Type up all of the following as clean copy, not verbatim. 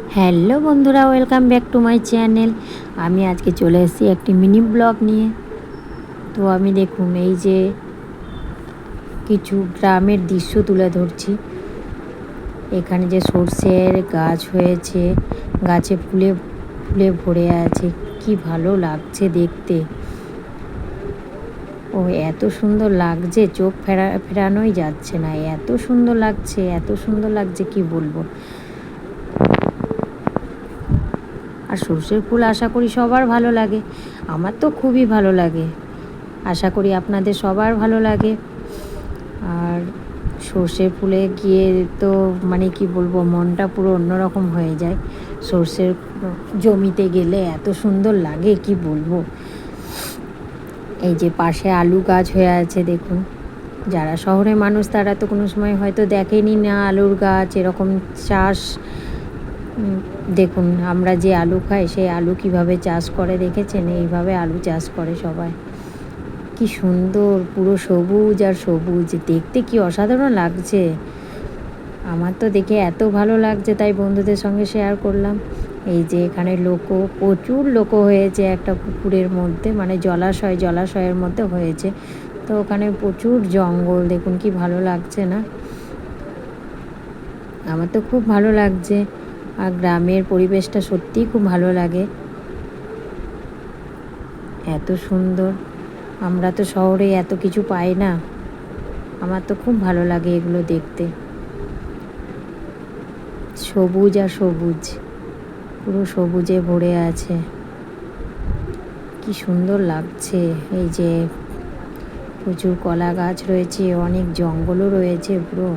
Hello বন্ধুরা, welcome back to my channel. আমি আজকে চলে এসেছি একটি মিনি ব্লগ নিয়ে। তো আমি দেখুন এই যে কিছু গ্রামের দৃশ্য তুলে ধরছি। এখানে যে সর্ষের গাছ হয়েছে, গাছে ফুলে ফুলে ভরে আছে, কি ভালো লাগছে দেখতে। ও এত সুন্দর লাগছে, চোখ ফেরানোই যাচ্ছে না, এত সুন্দর লাগছে, এত সুন্দর লাগছে কি বলবো। আর সর্ষের ফুল আশা করি সবার ভালো লাগে, আমার তো খুবই ভালো লাগে, আশা করি আপনাদের সবার ভালো লাগে। আর সর্ষের ফুলে গিয়ে তো মানে কি বলবো, মনটা পুরো অন্যরকম হয়ে যায়। সর্ষের জমিতে গেলে এত সুন্দর লাগে কি বলবো। এই যে পাশে আলু গাছ হয়ে আছে দেখুন। যারা শহরে মানুষ তারা তো কোনো সময় হয়তো দেখেনি না আলুর গাছ এরকম চাষ। দেখুন আমরা যে আলু খাই সেই আলু কিভাবে চাষ করে দেখেছেন? এইভাবে আলু চাষ করে সবাই। কি সুন্দর, পুরো সবুজ আর সবুজ, দেখতে কি অসাধারণ লাগছে। আমার তো দেখে এত ভালো লাগছে, তাই বন্ধুদের সঙ্গে শেয়ার করলাম। এই যে এখানে প্রচুর লোক হয়েছে একটা পুকুরের মধ্যে, মানে জলাশয়ের মধ্যে হয়েছে। তো ওখানে প্রচুর জঙ্গল, দেখুন কি ভালো লাগছে না? আমার তো খুব ভালো লাগছে। আর গ্রামের পরিবেশটা সত্যিই খুব ভালো লাগে, এত সুন্দর। আমরা তো শহরে এত কিছু পাই না। আমার তো খুব ভালো লাগে এগুলো দেখতে, সবুজ আর সবুজ, পুরো সবুজে ভরে আছে, কি সুন্দর লাগছে। এই যে প্রচুর কলা গাছ রয়েছে, অনেক জঙ্গলও রয়েছে পুরো।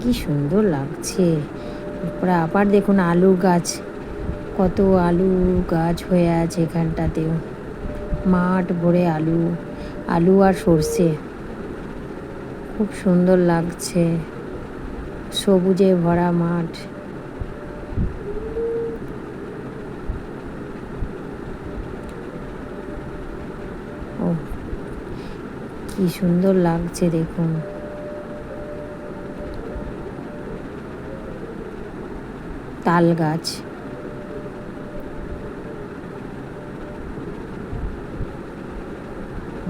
কি সুন্দর লাগছে। তারপরে আবার দেখুন আলু গাছ, কত আলু গাছ হয়ে আছে এখানটাতেও, মাঠ ভরে আলু, আলু আর সর্ষে, খুব সুন্দর লাগছে, সবুজে ভরা মাঠ। ও কি সুন্দর লাগছে দেখুন। তাল গাছ,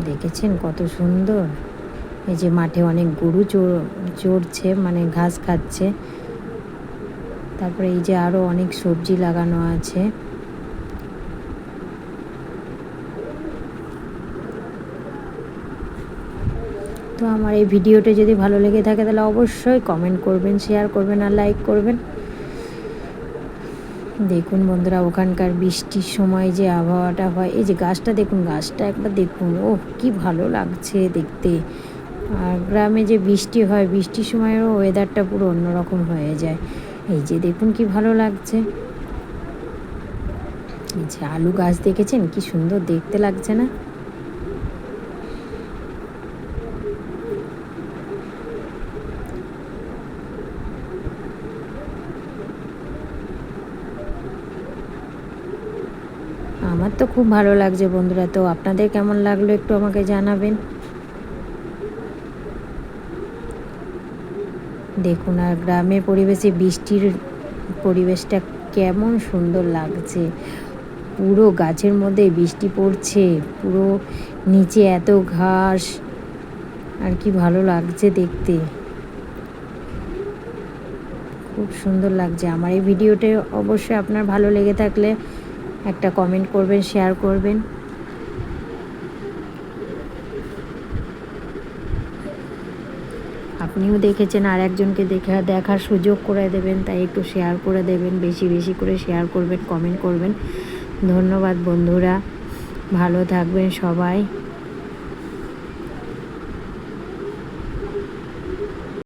দেখেছেন কত সুন্দর। এই যে মাঠে অনেক গরু চড়ছে, মানে ঘাস খাচ্ছে। তারপরে এই যে আরও অনেক সবজি লাগানো আছে। তো আমার এই ভিডিওটা যদি ভালো লেগে থাকে তাহলে অবশ্যই কমেন্ট করবেন, শেয়ার করবেন আর লাইক করবেন। দেখুন বন্ধুরা, ওখানকার বৃষ্টির সময় যে আবহাওয়াটা হয়, এই যে গাছটা দেখুন, গাছটা একবার দেখুন, ও কি ভালো লাগছে দেখতে। আর গ্রামে যে বৃষ্টি হয়, বৃষ্টির সময়ও ওয়েদারটা পুরো অন্যরকম হয়ে যায়। এই যে দেখুন কি ভালো লাগছে। এই যে আলু গাছ দেখেছেন কি সুন্দর দেখতে লাগছে না? আমার তো খুব ভালো লাগছে বন্ধুরা। তো আপনাদের কেমন লাগলো একটু আমাকে জানাবেন। দেখুন আর গ্রামের পরিবেশে বৃষ্টির পরিবেশটা কেমন সুন্দর লাগছে, পুরো গাছের মধ্যে বৃষ্টি পড়ছে, পুরো নিচে এত ঘাস, আর কি ভালো লাগছে দেখতে, খুব সুন্দর লাগছে। আমার এই ভিডিওটা অবশ্যই আপনার ভালো লেগে থাকলে একটা কমেন্ট করবেন, শেয়ার করবেন। আপনিও দেখেছেন, আর একজনকে দেখার সুযোগ করে দেবেন, তাই একটু শেয়ার করে দেবেন, বেশি বেশি করে শেয়ার করবেন, কমেন্ট করবেন। ধন্যবাদ বন্ধুরা, ভালো থাকবেন সবাই।